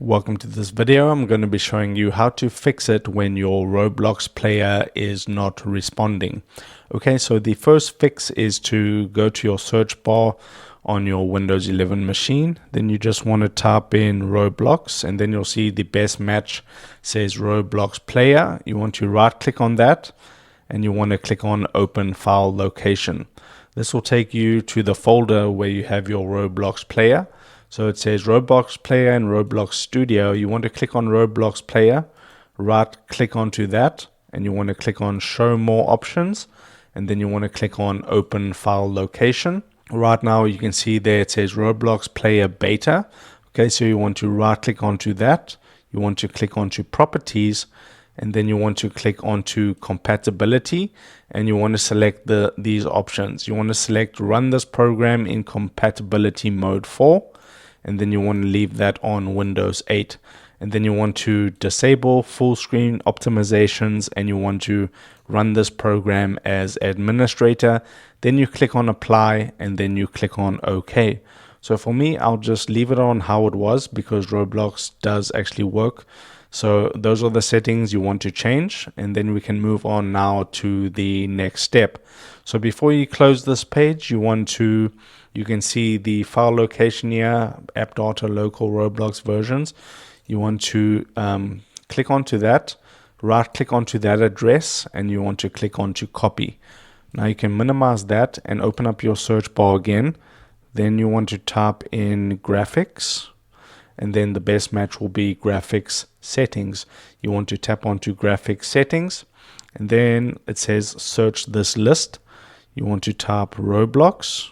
Welcome to this video. I'm going to be showing you how to fix it when your Roblox player is not responding. Okay, so the first fix is to go to your search bar on your Windows 11 machine. Then you just want to type in Roblox, and then you'll see the best match says Roblox player. You want to right click on that, and you want to click on Open File Location. This will take you to the folder where you have your Roblox player. So it says Roblox Player and Roblox Studio. You want to click on Roblox Player, right click onto that, and you want to click on Show More Options, and then you want to click on Open File Location. Right now you can see there it says Roblox Player Beta. Okay, so you want to right click onto that, you want to click onto Properties, and then you want to click onto Compatibility, and you want to select these options. You want to select Run this program in Compatibility Mode 4. And then you want to leave that on Windows 8, and then you want to disable full screen optimizations, and you want to run this program as administrator. Then you click on apply, and then you click on OK. So for me, I'll just leave it on how it was because Roblox does actually work. So those are the settings you want to change, and then we can move on now to the next step. So before you close this page, you can see the file location here, app data, local, Roblox versions. You want to click onto that, right click onto that address, and you want to click onto copy. Now you can minimize that and open up your search bar again. Then you want to type in graphics, and then the best match will be graphics settings. You want to tap onto graphics settings, and then it says search this list. You want to type Roblox,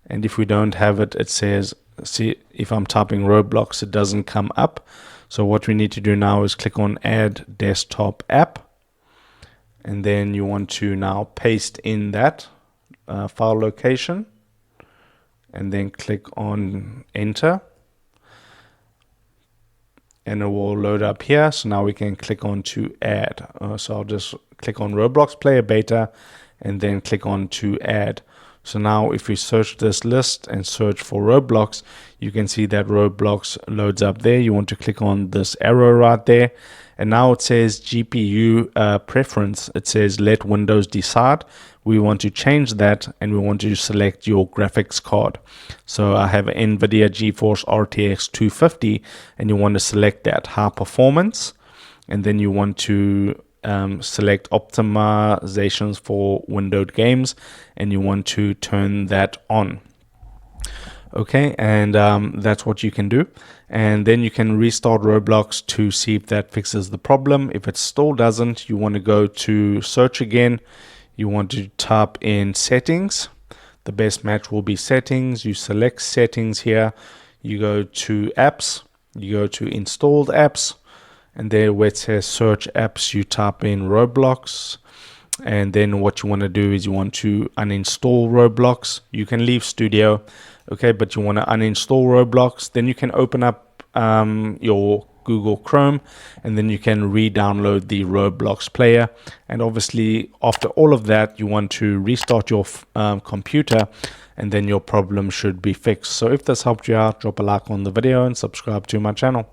and if we don't have it, it says, see, if I'm typing Roblox, it doesn't come up. So what we need to do now is click on Add Desktop App, and then you want to now paste in that file location, and then click on Enter, and it will load up here. So now we can click on to add. So I'll just click on Roblox Player Beta and then click on to add. So now if we search this list and search for Roblox, you can see that Roblox loads up there. You want to click on this arrow right there, and now it says GPU preference. It says let Windows decide. We want to change that, and we want to select your graphics card. So I have NVIDIA GeForce RTX 250, and you want to select that high performance, and then you want to select optimizations for windowed games, and you want to turn that on. Okay, and that's what you can do, and then you can restart Roblox to see if that fixes the problem. If it still doesn't, you want to go to search again. You want to type in settings. The best match will be settings. You select settings here, you go to apps, you go to installed apps, and there where it says search apps, you type in Roblox. And then what you want to do is you want to uninstall Roblox. You can leave Studio, okay, but you want to uninstall Roblox. Then you can open up your Google Chrome, and then you can re-download the Roblox player. And obviously after all of that, you want to restart your computer, and then your problem should be fixed. So if this helped you out, drop a like on the video and subscribe to my channel.